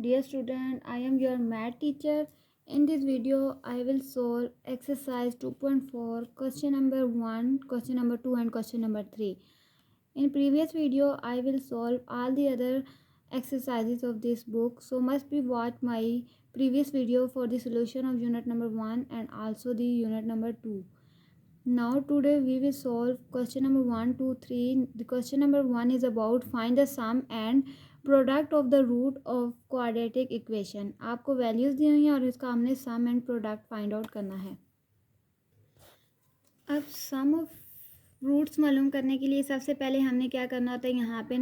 Dear student, I am your math teacher. In this video, I will solve exercise 2.4, question number 1, question number 2 and question number 3. In previous video, I will solve all the other exercises of this book. So must be watch my previous video for the solution of unit number 1 and also the unit number 2. Now today we will solve question number 1, 2, 3. The question number 1 is about find the sum and product of the root of quadratic equation. आपको values दी हुई हैं और इसका हमने sum and product find out करना है. अब सम ऑफ रूट्स मालूम करने के लिए सबसे पहले हमने क्या करना होता है, यहाँ पे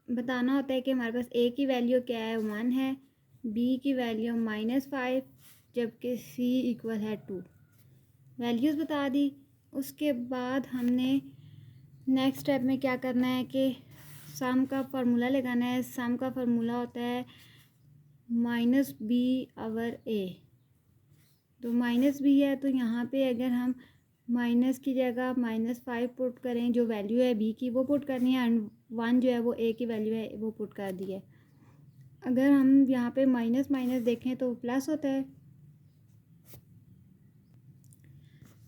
बताना होता है कि हमारे पास ए की वैल्यू क्या है, 1 है, बी की वैल्यू -5, जबकि सी इक्वल है 2. वैल्यूज़ बता दी. उसके बाद हमने नेक्स्ट स्टेप में क्या करना है कि सम का फार्मूला लगाना है. सम का फार्मूला होता है -b/a. तो -b है तो यहाँ पे अगर हम माइनस की जगह -5 पुट करें, जो वैल्यू है b की वो पुट करनी है, एंड 1 जो है वो a की वैल्यू है वो पुट कर दी है. अगर हम यहाँ पे माइनस माइनस देखें तो प्लस होता है,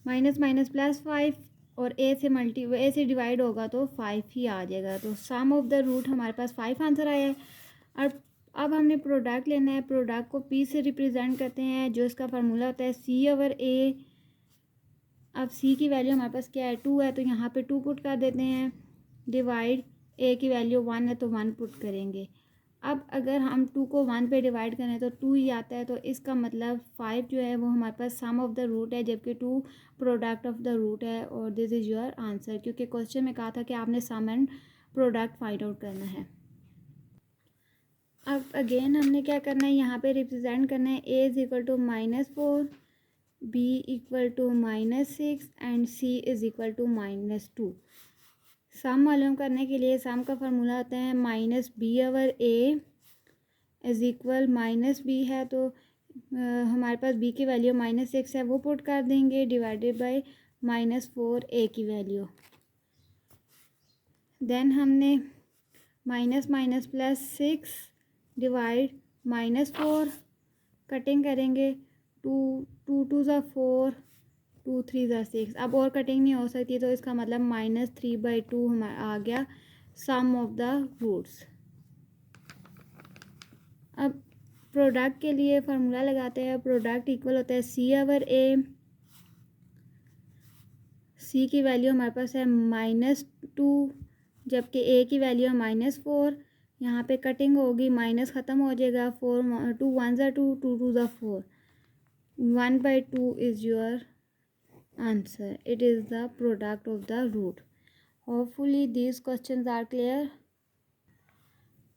माइनस माइनस +5 और ए से डिवाइड होगा तो 5 ही आ जाएगा. तो सम ऑफ द रूट हमारे पास 5 आंसर आया है. और अब हमने प्रोडक्ट लेना है. प्रोडक्ट को पी से रिप्रेजेंट करते हैं, जो इसका फार्मूला होता है c/a. अब c की वैल्यू हमारे पास क्या है, 2 है, तो यहाँ पे 2 पुट कर देते हैं. डिवाइड a की वैल्यू 1 है तो 1 पुट करेंगे. अब अगर हम 2 को 1 पे डिवाइड करें तो 2 ही आता है, तो इसका मतलब 5 जो है वो हमारे पास सम ऑफ द रूट है, जबकि 2 प्रोडक्ट ऑफ द रूट है. और दिस इज़ योर आंसर, क्योंकि क्वेश्चन में कहा था कि आपने सम एंड प्रोडक्ट फाइंड आउट करना है. अब अगेन हमने क्या करना है, यहाँ पे रिप्रेजेंट करना है a is equal to -4, b equal to -6 and c is equal to -2. Sum मालूम करने के लिए सम का फार्मूला होता है -b/a इज़ इक्वल -b है तो हमारे पास b की वैल्यू -6 है वो पुट कर देंगे, डिवाइडेड बाय -4 a की वैल्यू. देन हमने -+6 डिवाइड -4 कटिंग करेंगे. 2 2 ज़ा 4, 2 3 ज़ा 6. अब और कटिंग नहीं हो सकती, तो इसका मतलब -3/2 हमारा आ गया सम ऑफ द रूट्स. अब प्रोडक्ट के लिए फार्मूला लगाते हैं. प्रोडक्ट इक्वल होता है c/a. c की वैल्यू हमारे पास है -2, जबकि a की वैल्यू है -4. यहाँ पे कटिंग होगी, माइनस ख़त्म हो जाएगा. 2 1 ज़ा 2, 2 2 ज़ा 4. 1/2 is your answer. It is the product of the root. Hopefully these questions are clear.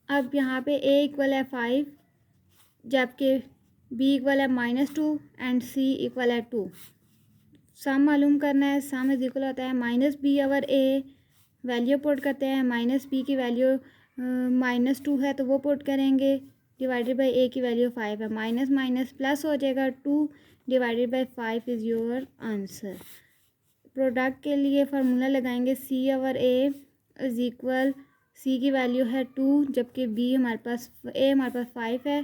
अब यहाँ पे a इक्वल है 5, जबकि b इक्वल है -2 एंड c इक्वल है 2. सम मालूम करना है. सम इज इक्वल होता है -b/a. वैल्यू पुट करते हैं. -b की वैल्यू -2 है तो वो पुट करेंगे, डिवाइडेड बाय a की वैल्यू 5 है. माइनस माइनस प्लस हो जाएगा, 2 divided by 5 is your answer. Product के लिए फार्मूला लगाएंगे c/a इज़ इक्वल, c की वैल्यू है 2, जबकि a हमारे पास 5 है,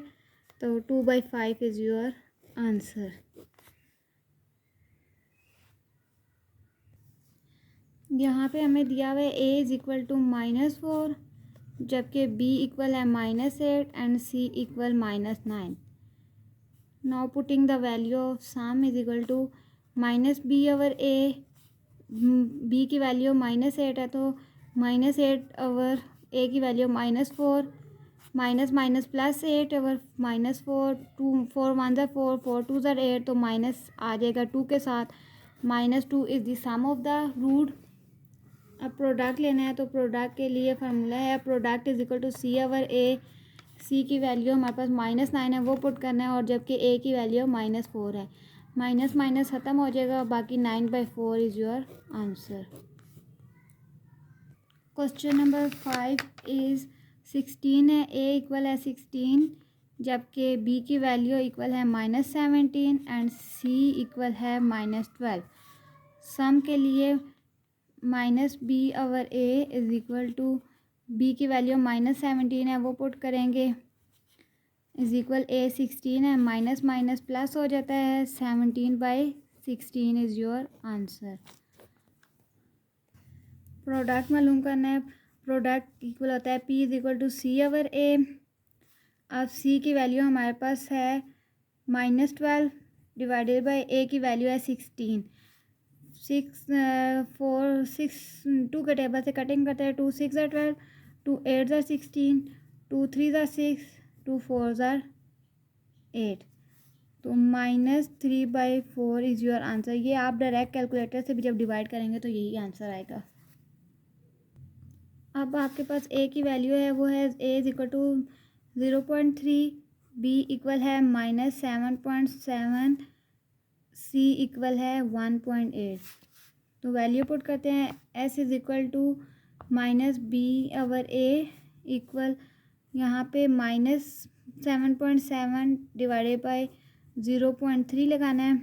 तो 2/5 इज़ योर आंसर. यहाँ पे हमें दिया हुआ है a इज़ इक्वल टू -4, जबकि b इक्वल है -8 and c equal -9. Now putting the value of sum is equal to -b/a. b की वैल्यू -8 है तो -8/a की वैल्यू -4. Minus minus +8/-4. 2 4 1 ज़ा 4, 4 2 ज़ा 8, तो माइनस आ जाएगा 2 के साथ. -2 is the sum of the root. अब प्रोडक्ट लेना है तो प्रोडक्ट के लिए फार्मूला है product is equal to c/a. c की वैल्यू हमारे पास -9 है वो पुट करना है, और जबकि a की वैल्यू -4 है. माइनस माइनस ख़त्म हो जाएगा, बाकी 9/4 is your answer. Question number 5 is 16 है. a इक्वल है 16, जबकि b की वैल्यू इक्वल है -17 एंड c इक्वल है -12. सम के लिए -b/a is equal to, b की वैल्यू -17 है वो पुट करेंगे, इज इक्वल ए 16 है, माइनस माइनस प्लस हो जाता है, 17/16 इज़ योर आंसर। प्रोडक्ट मालूम करना है, प्रोडक्ट इक्वल होता है P is equal to C over A. अब सी की वैल्यू हमारे पास है -12 डिवाइडेड बाई ए की वैल्यू है 16। 2 के टेबल से कटिंग करते हैं, 2 6 ज़ा 12, 2 8 ज़ा 16, 2 3 ज़ा 6, 2 4 ज़ा 8। तो -3/4 इज़ योर आंसर। ये आप डायरेक्ट कैलकुलेटर से भी जब डिवाइड करेंगे तो यही आंसर आएगा। अब आपके पास ए की वैल्यू है, वो है A is equal to 0.3, B equal है -7.7, सी इक्वल है 1.8। तो वैल्यू पुट करते हैं, S is equal to -b/a equal यहाँ पे -7.7 डिवाइडेड बाई 0.3 लगाना है,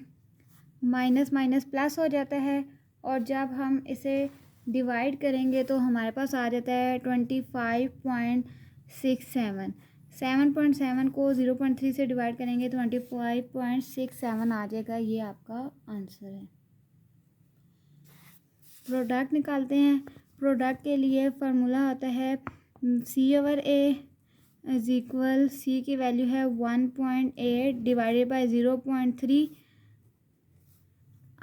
माइनस माइनस प्लस हो जाता है, और जब हम इसे डिवाइड करेंगे तो हमारे पास आ जाता है 25.67। 7.7 को 0.3 से डिवाइड करेंगे, 25.67 आ जाएगा। ये आपका आंसर है। प्रोडक्ट निकालते हैं। प्रोडक्ट के लिए फार्मूला होता है सी ओवर ए इज इक्वल, सी की वैल्यू है 1.8 डिवाइडेड बाई 0.3।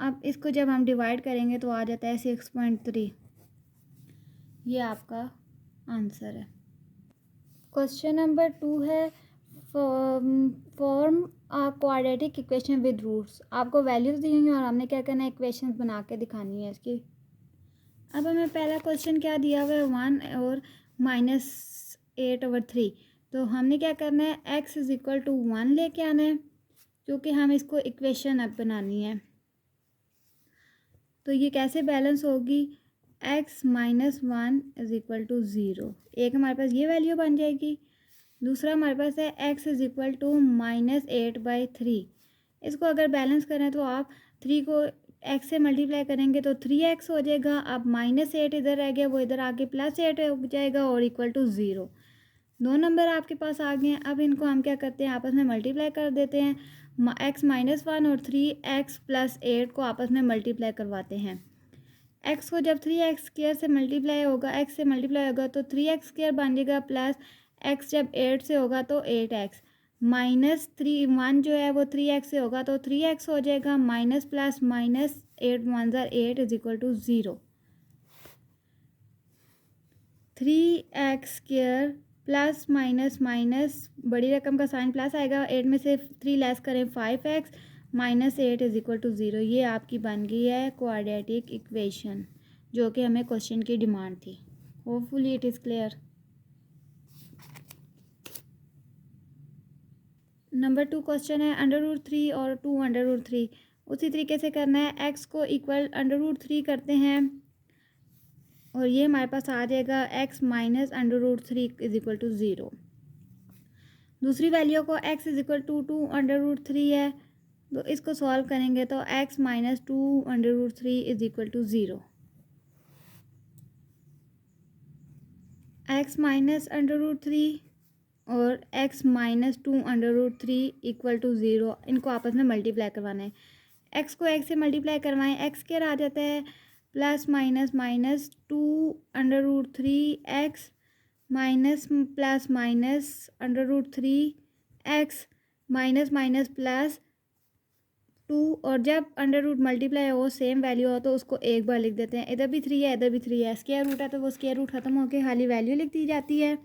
अब इसको जब हम डिवाइड करेंगे तो आ जाता है 6.3। ये आपका आंसर है। क्वेश्चन नंबर 2 है form a quadratic equation with roots. आपको वैल्यूज दी हुई और हमने क्या करना है, इक्वेशन बना के दिखानी है इसकी। अब हमें पहला क्वेश्चन क्या दिया हुआ है, 1 और -8/3। तो हमने क्या करना है, x इज इक्वल टू 1 लेके आना है, क्योंकि हम इसको इक्वेशन अब बनानी है। तो ये कैसे बैलेंस होगी, x - 1 इज इक्वल टू 0। एक हमारे पास ये वैल्यू बन जाएगी। दूसरा हमारे पास है x इज इक्वल टू -8/3। इसको अगर बैलेंस करें तो आप 3 को x से मल्टीप्लाई करेंगे तो 3x हो जाएगा। अब -8 इधर रह गया, वो इधर आके +8 हो जाएगा और इक्वल टू 0। 2 नंबर आपके पास आ गए हैं। अब इनको हम क्या करते हैं, आपस में मल्टीप्लाई कर देते हैं। x - 1 और 3x + 8 को आपस में मल्टीप्लाई करवाते हैं। x को जब 3x² से मल्टीप्लाई होगा, x से मल्टीप्लाई होगा तो 3x² बन जाएगा, प्लस x जब 8 से होगा तो 8x, -1 जो है वो 3x से होगा तो 3x हो जाएगा, माइनस प्लस माइनस 8 1 ज़ा 8 is equal to 0। 3x² plus minus minus बड़ी रकम का साइन प्लस आएगा, 8 में से 3 लेस करें 5x, -8 इज इक्वल टू 0। ये आपकी बन गई है क्वाड्रेटिक इक्वेशन, जो कि हमें क्वेश्चन की डिमांड थी। Hopefully it is clear. Number 2 question है √3 और 2 √3। उसी तरीके से करना है, x को इक्वल √3 करते हैं और ये हमारे पास आ जाएगा x - √3 इज इक्वल टू 0। दूसरी वैल्यू को x इज इक्वल टू 2 √3 है, तो इसको सॉल्व करेंगे तो x - 2 √3 is equal to 0। x - √3 और x - 2 √3 इक्वल टू 0, इनको आपस में मल्टीप्लाई करवाना है। x को x से मल्टीप्लाई करवाएं, x क्या आ जाता है, plus minus minus 2 √3x minus plus minus √3x minus minus plus 2, और जब अंडर रूट मल्टीप्लाई हो सेम वैल्यू हो तो उसको एक बार लिख देते हैं। इधर भी 3 है, इधर भी 3 है, स्क्वायर रूट है तो वो स्क्वायर रूट ख़त्म होकर खाली वैल्यू लिख दी जाती है।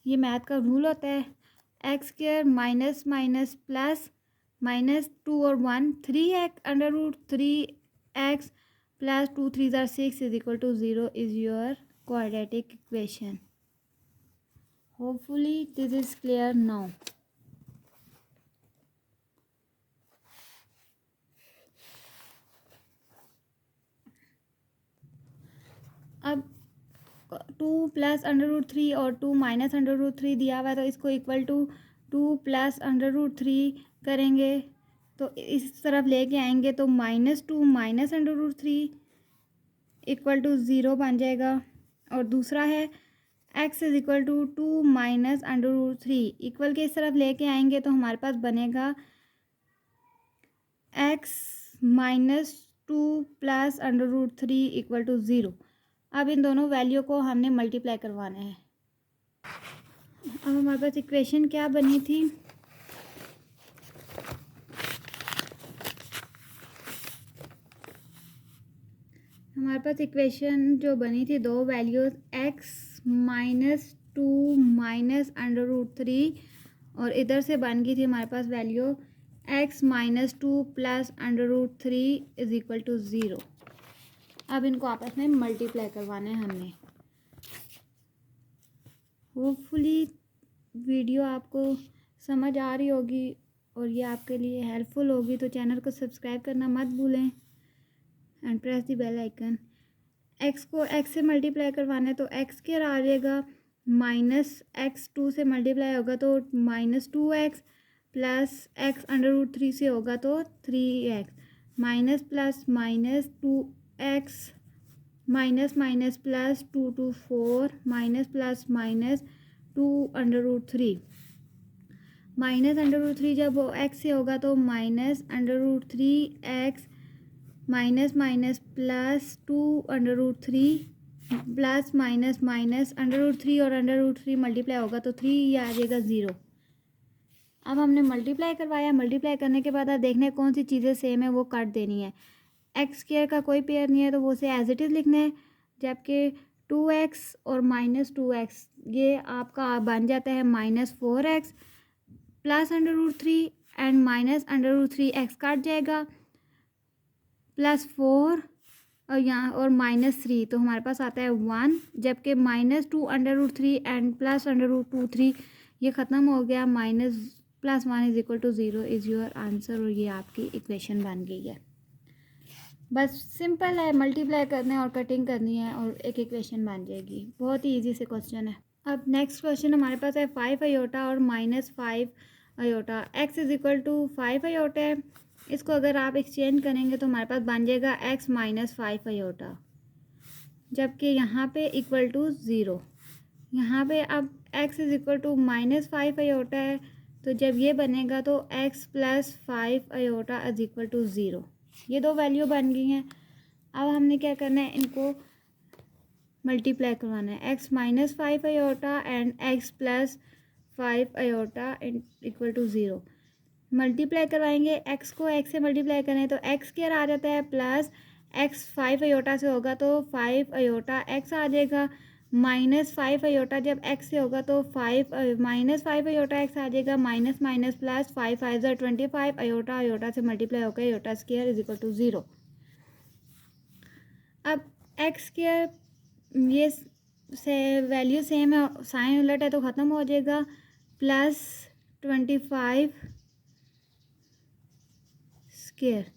ये मैथ का रूल होता है। x² माइनस माइनस प्लस -2 और 1 3x √3x प्लस 2 3 ज़ा 6 is equal to 0 is your quadratic equation. Hopefully this is clear now. अब 2 + √3 और 2 - √3 दिया हुआ है, तो इसको इक्वल टू 2 + √3 करेंगे तो इस तरफ लेके आएंगे तो -2 - √3 इक्वल टू 0 बन जाएगा। और दूसरा है x is equal to 2 minus under root 3 equal के इस तरफ लेके आएंगे तो हमारे पास बनेगा x minus 2 plus under root 3 equal to 0। अब इन दोनों वैल्यू को हमने मल्टीप्लाई करवाना है। अब हमारे पास इक्वेशन क्या बनी थी, हमारे पास इक्वेशन जो बनी थी दो values x minus 2 minus under root 3 और इधर से बन गई थी हमारे पास value x minus 2 plus under root 3 is equal to 0। अब इनको आपस में मल्टीप्लाई करवाना है हमने। होपफुली वीडियो आपको समझ आ रही होगी और ये आपके लिए हेल्पफुल होगी, तो चैनल को सब्सक्राइब करना मत भूलें and press the bell icon. x को x से मल्टीप्लाई करवाना है तो x स्क्वायर आ जाएगा, माइनस x 2 से मल्टीप्लाई होगा तो minus 2x plus x under root 3 से होगा तो 3x, minus plus minus 2x minus minus plus 2 to 4 minus plus minus 2 under root 3, minus under root 3 जब वो x से होगा तो minus under root 3x minus minus plus 2 under root 3 plus minus minus under root 3 और under root 3 multiply होगा तो 3 ये आ जाएगा 0। अब हमने मल्टीप्लाई करवाया, मल्टीप्लाई करने के बाद आप देखना है कौन सी चीज़ें सेम है वो काट देनी है। एक्स स्क्वायर का कोई पेयर नहीं है तो वो उसे एज इट इज़ लिखना है, जबकि 2x और माइनस 2x ये आपका बन जाता है minus 4x plus under root 3 and minus under root 3x काट जाएगा प्लस 4 और यहाँ और माइनस 3 तो हमारे पास आता है 1, जबकि minus 2 under root 3 and plus under root 2 3 ये ख़त्म हो गया, minus plus 1 is equal to 0 is your answer. और ये आपकी इक्वेशन बन गई है। बस सिंपल है, मल्टीप्लाई करना है और कटिंग करनी है और एक इक्वेशन बन जाएगी। बहुत ही इजी से क्वेश्चन है। अब नेक्स्ट क्वेश्चन हमारे पास है 5 आयोटा और minus 5 iota, x is equal to 5 iota है। इसको अगर आप एक्सचेंज करेंगे तो हमारे पास बन जाएगा x माइनस 5 आयोटा, जबकि यहाँ पे इक्वल टू 0। यहाँ पे अब x is equal to minus 5 iota है तो जब ये बनेगा तो x plus 5 iota is equal to 0। ये दो वैल्यू बन गई हैं। अब हमने क्या करना है, इनको मल्टीप्लाई करवाना है, x minus 5 iota and x plus 5 iota equal to 0। Multiply करवाएंगे, x को x से मल्टीप्लाई करें तो x स्क्वायर आ जाता है प्लस x 5 आयोटा से होगा तो 5 आयोटा x आ जाएगा, माइनस 5 आयोटा जब x से होगा तो 5 माइनस 5 आयोटा x आ जाएगा, minus minus plus 5 5 25 iota iota से मल्टीप्लाई होकर iota square is equal to 0। अब x स्क्वायर ये से वैल्यू सेम है, साइन उलट है तो ख़त्म हो जाएगा, प्लस 25 स्क्वायर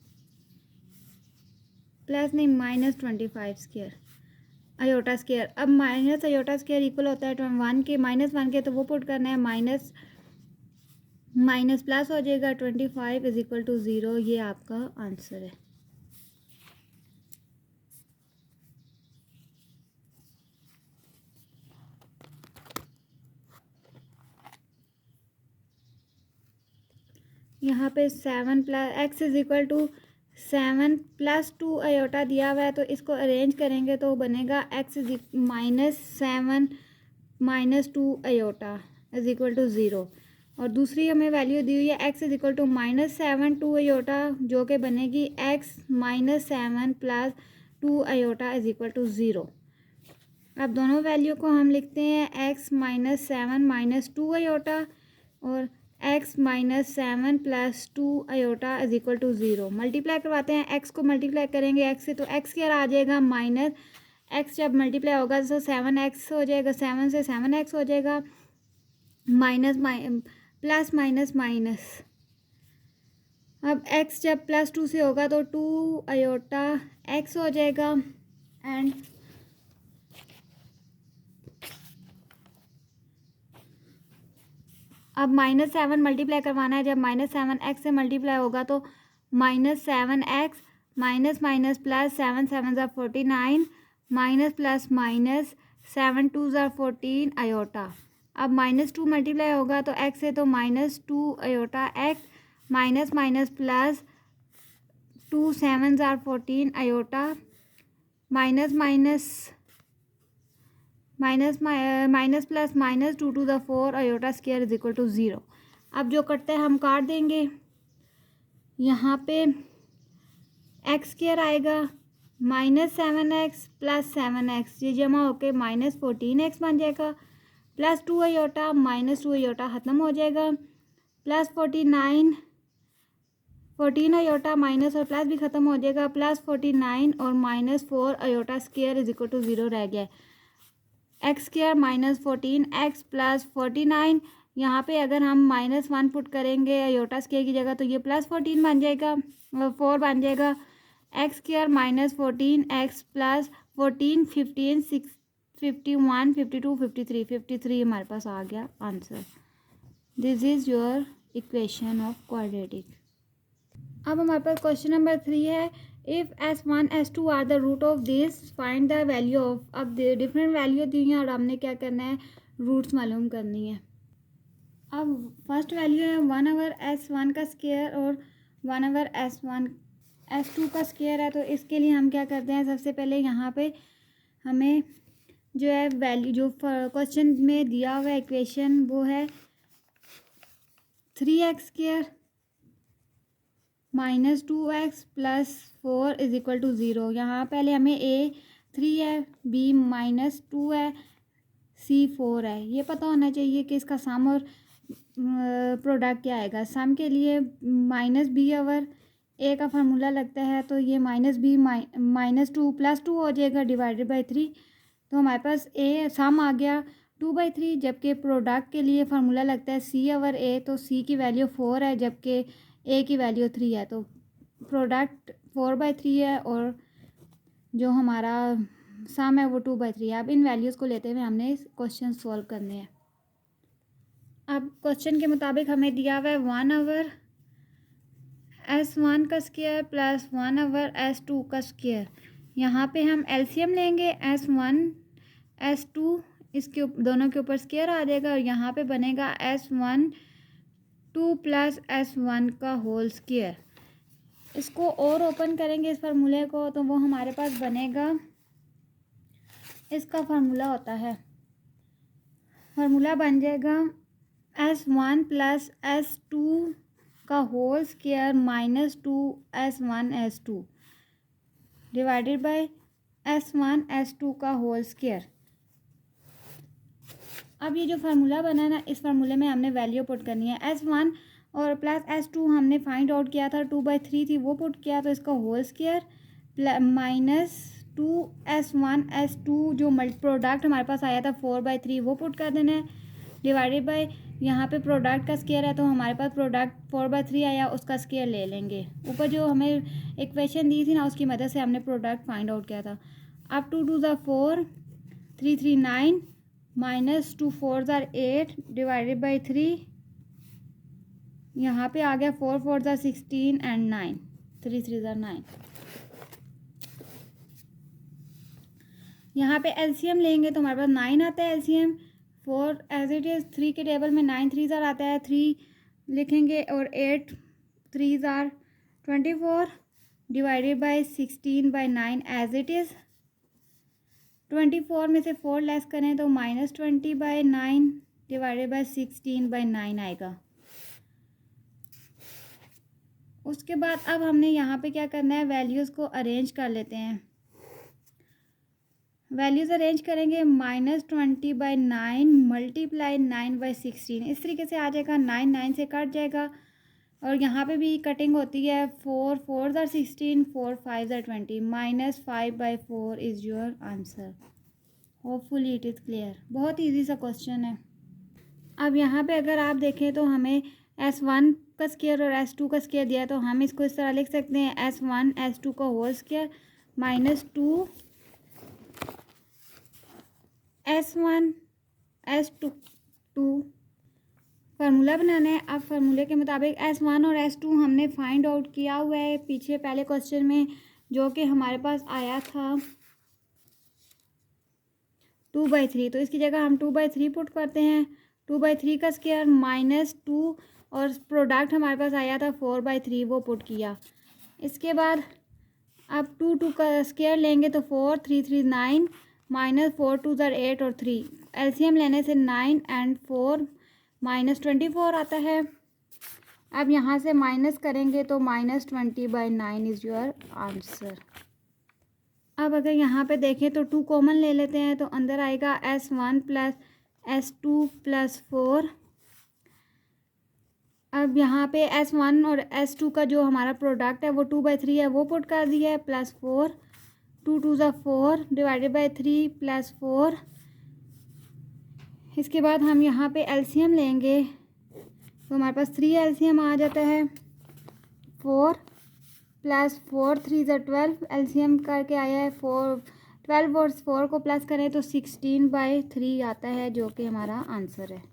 प्लस नहीं माइनस 25 स्क्वायर आयोटा स्क्वायर। अब माइनस आयोटा स्क्वायर इक्वल होता है 1 के, माइनस 1 के तो वो पुट करना है, माइनस माइनस प्लस हो जाएगा 25 इज इक्वल टू 0। ये आपका आंसर है। यहाँ पे 7 plus x is equal to 7 plus 2 iota दिया हुआ है तो इसको अरेंज करेंगे तो बनेगा x is minus 7 minus 2 iota is equal to 0। और दूसरी हमें वैल्यू दी हुई है x is equal to minus 7 2 iota जो कि बनेगी x minus 7 plus 2 iota is equal to 0। अब दोनों वैल्यू को हम लिखते हैं x माइनस 7 माइनस 2 आयोटा और x minus 7 plus 2 iota is equal to 0। Multiply करवाते हैं, x को मल्टीप्लाई करेंगे x से तो x स्क्वायर आ जाएगा, माइनस x जब मल्टीप्लाई होगा तो 7x हो जाएगा, 7 से 7x हो जाएगा, माइनस प्लस माइनस माइनस। अब x जब प्लस 2 से होगा तो 2 आयोटा x हो जाएगा एंड अब माइनस 7 मल्टीप्लाई करवाना है, जब माइनस 7 x से मल्टीप्लाई होगा तो minus 7x minus minus plus 7 7 49 minus plus minus 7 2 ज़ार 14 आयोटा। अब -2 मल्टीप्लाई होगा तो x है तो -2 iota x minus minus plus 2 7 ज़ार 14 iota minus minus minus minus plus minus 2 to the 4 iota square is equal to 0। अब जो कटता है हम काट देंगे। यहाँ पे एक्स स्क्वायर आएगा -7x प्लस 7x, ये जमा होके -14x बन जाएगा, प्लस 2 आयोटा -2 आयोटा ख़त्म हो जाएगा, प्लस 14 आयोटा माइनस और प्लस भी ख़त्म हो जाएगा, प्लस 49 और -4 iota square is equal to 0 रह गया। एक्स स्क्वायर -14x प्लस 49, यहाँ पे अगर हम -1 पुट करेंगे आयोटा स्क्वायर की जगह तो ये +14 बन जाएगा, 4 बन जाएगा। एक्स स्क्वायर -14x प्लस 14 15 6 51 52 53 53 हमारे पास आ गया answer. This is your equation of quadratic. अब हमारे पास क्वेश्चन नंबर 3 है, if S1 S2 are the root of this find the value of. अब डिफरेंट वैल्यू दी हैं और हमने क्या करना है, रूट्स मालूम करनी है। अब फर्स्ट वैल्यू है 1/S1 का स्क्वायर और 1/S2 का स्क्वायर है, तो इसके लिए हम क्या करते हैं, सबसे पहले यहाँ पे हमें जो है वैल्यू जो क्वेश्चन में दिया हुआ है इक्वेशन वो है 3x² -2x plus 4 is equal to 0। यहाँ पहले हमें a 3 है, b -2 है, c 4 है। ये पता होना चाहिए कि इसका सम और प्रोडक्ट क्या आएगा। सम के लिए -b/a का फार्मूला लगता है, तो ये -b -2 + 2 हो जाएगा डिवाइडेड बाई 3। तो हमारे पास a सम आ गया 2/3, जबकि प्रोडक्ट के लिए फार्मूला लगता है c/a, तो c की वैल्यू 4 है जबकि a की वैल्यू 3 है, तो प्रोडक्ट 4/3 है और जो हमारा सम है वो 2/3 है। अब इन वैल्यूज़ को लेते हुए हमने क्वेश्चन सॉल्व करने हैं। अब क्वेश्चन के मुताबिक हमें दिया हुआ है 1/S1 का स्क्वायर प्लस 1/S2 का स्क्वायर। यहाँ पे हम एलसीएम लेंगे, S1 S2 इसके दोनों के ऊपर स्क्वायर आ जाएगा और यहाँ पे बनेगा S1 2 + S1 का होल स्क्वायर। इसको और ओपन करेंगे इस फार्मूले को, तो वो हमारे पास बनेगा, इसका फार्मूला होता है, फार्मूला बन जाएगा S1 + S2 का whole square -2 S1 S2 divided by S1 S2 का होल स्क्वायर। अब ये जो फार्मूला बना है ना, इस फार्मूले में हमने वैल्यू पुट करनी है। S1 और प्लस S2 हमने फाइंड आउट किया था, 2/3 थी वो पुट किया, तो इसका होल स्क्वायर -2 S1 S2 जो प्रोडक्ट हमारे पास आया था 4/3 वो पुट कर देना है, डिवाइडेड बाय यहाँ पे प्रोडक्ट का स्क्वायर है तो हमारे पास प्रोडक्ट 4/3 आया, उसका स्क्वायर ले लेंगे। ऊपर जो हमें इक्वेशन दी थी ना उसकी मदद से हमने प्रोडक्ट फाइंड आउट किया था। अब 2 2 ज़ार 4 3 3 9 -2 4 ज़ार 8 डिवाइडेड बाई 3, यहाँ पे आ गया 4 4 ज़ार 16 एंड 9 3 3 ज़ार 9। यहाँ पे एलसीएम लेंगे तो हमारे पास 9 आता है एलसीएम, 4 एज इट इज़ 3 के टेबल में 9 3 ज़ार आता है, 3 लिखेंगे और 8 3 ज़ार 24 divided by 16/9 as it is. 24 में से 4 लेस करें तो -20/9 डिवाइडेड बाई 16/9 आएगा। उसके बाद अब हमने यहाँ पे क्या करना है, वैल्यूज़ को अरेंज कर लेते हैं। वैल्यूज़ अरेंज करेंगे, -20/9 मल्टीप्लाई 9/16 इस तरीके से आ जाएगा, 9 9 से कट जाएगा और यहाँ पे भी कटिंग होती है, 4 4 ज़ार 16 4 5 ज़ार 20 -5/4 is your answer. Hopefully it is clear. बहुत ईजी सा क्वेश्चन है। अब यहाँ पे अगर आप देखें तो हमें S1 का स्क्वायर और S2 का स्क्वायर दिया है, तो हम इसको इस तरह लिख सकते हैं, S1 S2 का whole square -2 S1 S2 formula बनाना है। अब फार्मूले के मुताबिक S1 और S2 हमने फाइंड आउट किया हुआ है पीछे पहले क्वेश्चन में, जो कि हमारे पास आया था 2/3, तो इसकी जगह हम 2/3 पुट करते हैं। 2/3 का स्क्वायर माइनस 2 और प्रोडक्ट हमारे पास आया था 4/3, वो पुट किया। इसके बाद अब 2 का स्क्वायर लेंगे तो 4, 3 3 9 माइनस 4 2 ज़र 8 और 3 एलसीएम लेने से 9 एंड 4 माइनस 24 आता है। अब यहाँ से माइनस करेंगे तो -20/9 इज़ योर आंसर। अब अगर यहाँ पे देखें तो 2 कॉमन ले लेते हैं तो अंदर आएगा S1 प्लस S2 प्लस 4। अब यहाँ पे S1 और S2 का जो हमारा प्रोडक्ट है वो 2/3 है, वो पुट कर दिया है, प्लस 4 2 2 ज़ा 4 डिवाइडेड बाई 3 प्लस 4। इसके बाद हम यहाँ पे एलसीएम लेंगे तो हमारे पास 3 एलसीएम आ जाता है। 4 प्लस 4 3 ज़ा 12 एलसीएम करके आया है। 12 और 4 को प्लस करें तो 16/3 आता है, जो कि हमारा आंसर है।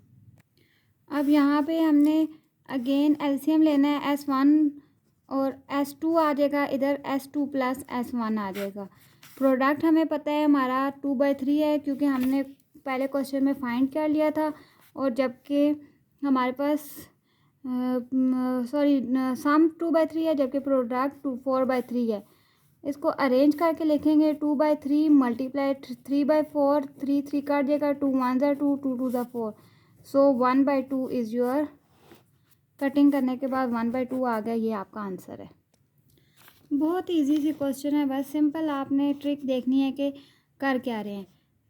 अब यहाँ पे हमने अगेन एलसीएम लेना है। S1 और S2 आ जाएगा, इधर S2 प्लस S1 आ जाएगा। प्रोडक्ट हमें पता है हमारा 2/3 है, क्योंकि हमने पहले क्वेश्चन में फाइंड कर लिया था। और जबकि हमारे पास सम 2/3 है, जबकि प्रोडक्ट 4/3 है। इसको अरेंज करके लिखेंगे 2/3 मल्टीप्लाई 3/4, 3 3 कट जाएगा, 2 1 ज़ा 2 2 2 ज़ा 4, सो 1/2 इज़ योर। कटिंग करने के बाद 1/2 आ गया, ये आपका आंसर है। बहुत इजी सी क्वेश्चन है, बस सिंपल आपने ट्रिक देखनी है कि कर क्या रहे हैं।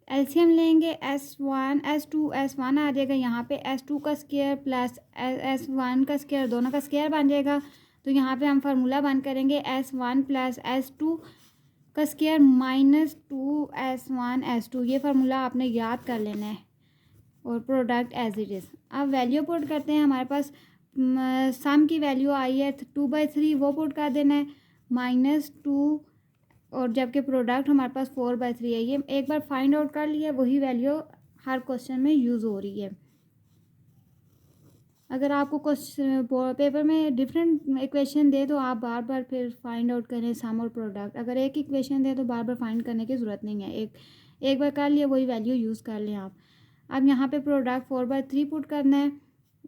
एलसीएम लेंगे S1 S2 S1 आ जाएगा, यहाँ पे S2 का स्क्वायर प्लस S1 का स्क्वायर, दोनों का स्क्वायर बन जाएगा। तो यहाँ पे हम फार्मूला बंद करेंगे S1 प्लस S2 का स्क्वायर माइनस 2 S1 S2, ये फार्मूला आपने याद कर लेना है। और प्रोडक्ट एज इट इज़। अब वैल्यू पुट करते हैं, हमारे पास सम की वैल्यू आई है 2/3, वो पुट कर देना है -2, और जबकि प्रोडक्ट हमारे पास 4/3 है। ये एक बार फाइंड आउट कर लिया, वही वैल्यू हर क्वेश्चन में यूज़ हो रही है। अगर आपको क्वेश्चन पेपर में डिफरेंट इक्वेशन दे तो आप बार बार फिर फाइंड आउट करें सम और प्रोडक्ट। अगर एक इक्वेशन दे तो बार बार फाइंड करने की ज़रूरत नहीं है, एक बार कर लिया वही वैल्यू यूज़ कर लें आप। अब यहाँ पे प्रोडक्ट 4/3 पुट करना है।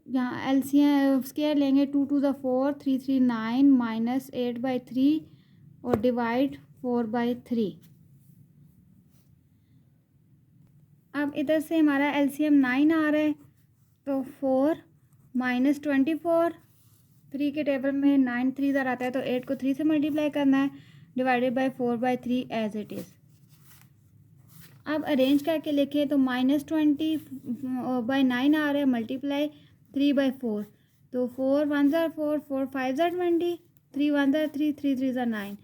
यहाँ एलसीएम स्क्वायर लेंगे 2 2 ज़ा 4 3 3 9 माइनस 8/3 और डिवाइड 4/3। अब इधर से हमारा एलसीएम 9 आ रहा है, तो 4 माइनस 24, 3 के टेबल में 9 3 ज़र आता है, तो 8 को 3 से मल्टीप्लाई करना है, divided by 4/3 as it is. अब अरेंज करके लिखें तो -20/9 आ रहा है, मल्टीप्लाई 3/4, तो 4 1 ज़ा 4 4 5 ज़ा 20, 3 1 ज़ा 3 3 3 ज़ा 9,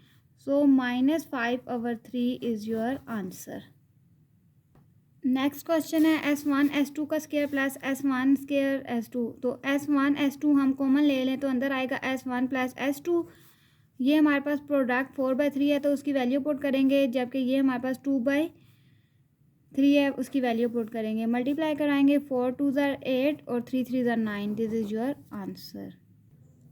सो -5/3 is your answer. Next question है S1 S2 का square plus S1 square S2, तो S1 S2 हम कॉमन ले लें तो अंदर आएगा S1 प्लस S2। ये हमारे पास प्रोडक्ट 4/3 है, तो उसकी वैल्यू पुट करेंगे, जबकि ये हमारे पास 2/3 है, उसकी वैल्यू पुट करेंगे, मल्टीप्लाई कराएंगे, 4 2 ज़ा 8 और 3 3 ज़ा 9, दिस इज़ योर आंसर।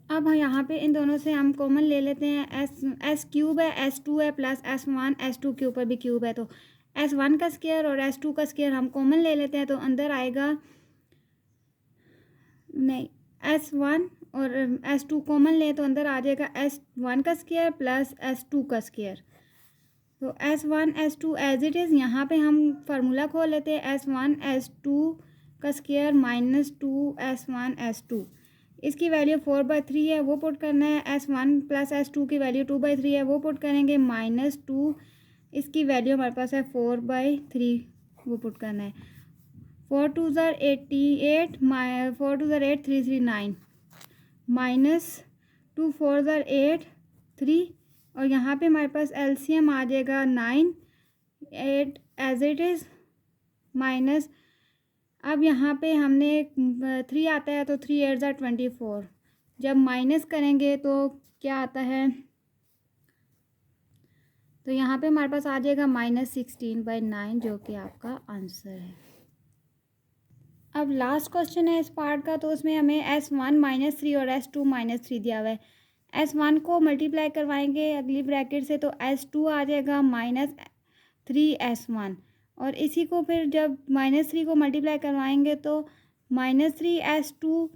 अब यहाँ पे इन दोनों से हम कॉमन ले लेते हैं। S क्यूब है, S2 है, प्लस S1 S2 के ऊपर भी क्यूब है, तो S1 का स्क्वायर और S2 का स्क्वायर हम कॉमन ले लेते हैं, तो अंदर आएगा, नहीं, S1 और S2 कॉमन ले तो अंदर आ जाएगा S1 का स्क्वायर प्लस S2 का स्क्वायर, तो S1 S2 as it is. यहाँ पे हम फार्मूला खोल लेते हैं, S1 S2 का स्क्वायर माइनस 2 S1 S2, इसकी वैल्यू 4/3 है, वो पुट करना है। S1 प्लस S2 की वैल्यू 2/3 है, वो पुट करेंगे, -2, इसकी वैल्यू हमारे पास है 4/3, वो पुट करना है। 4 2 ज़ा 88 4 2 ज़ा 8 3 3 9 -2 4 ज़ा 8 3, और यहाँ पे हमारे पास एलसीएम आ जाएगा 9 8 एज इट इज़ माइनस। अब यहाँ पे हमने 3 आता है, तो 3 8 ज़ा 24, जब माइनस करेंगे तो क्या आता है, तो यहाँ पे हमारे पास आ जाएगा -16/9, जो कि आपका आंसर है। अब लास्ट क्वेश्चन है इस पार्ट का, तो उसमें हमें S1 -3 और S2 -3 दिया हुआ है। S1 को मल्टीप्लाई करवाएंगे अगली ब्रैकेट से, तो S2 आ जाएगा -3 S1, और इसी को फिर जब -3 को मल्टीप्लाई करवाएंगे तो -3s2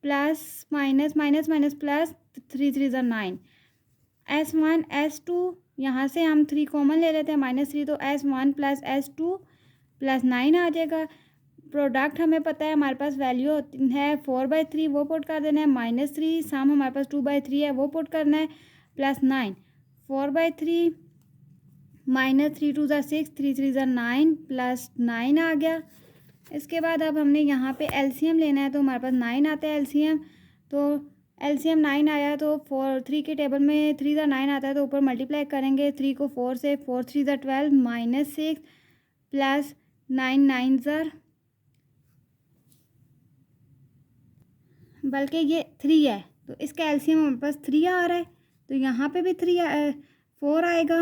plus minus minus minus plus 3 3 ज़ा 9 s1 s2 यहाँ से हम 3 कॉमन ले लेते हैं -3 तो s1 प्लस s2 प्लस 9 आ जाएगा। प्रोडक्ट हमें पता है हमारे पास वैल्यू है 4/3 वो पुट कर देना है -3 सम हमारे पास 2/3 है वो पुट करना है प्लस 9 4/3 -3 2 ज़ा 6 3 3 ज़ा 9 प्लस 9 आ गया। इसके बाद अब हमने यहाँ पे एलसीएम लेना है तो हमारे पास 9 आता है एलसीएम। तो एलसीएम 9 आया तो 3 के टेबल में 3 ज़ा 9 आता है तो ऊपर मल्टीप्लाई करेंगे 3 को 4 से 4 3 ज़ा 12 -6 प्लस 9 9 ज़ा बल्कि ये 3 है तो इसका एलसीएम हमारे पास 3 आ रहा है तो यहाँ पे भी 4 आएगा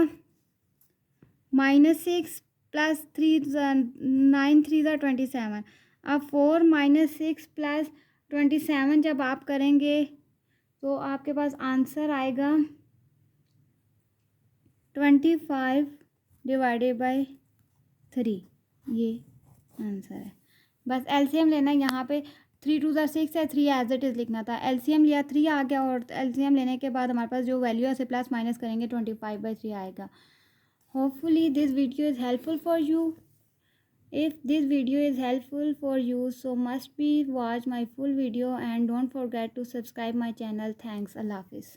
-6 प्लस 3 9 3 ज़ा 27। अब 4 -6 प्लस 27 जब आप करेंगे तो आपके पास आंसर आएगा 25 डिवाइडेड बाय 3। ये आंसर है। बस एलसीएम लेना है। यहाँ पे 3 2 ज़ा 6 है 3 एज इट इज़ लिखना था। एलसीएम लिया 3 आ गया और एलसीएम लेने के बाद हमारे पास जो वैल्यू है उसे प्लस माइनस करेंगे 25/3 आएगा। Hopefully this video is helpful for you. If this video is helpful for you, so must be watch my full video and don't forget to subscribe my channel. Thanks. Allah Hafiz.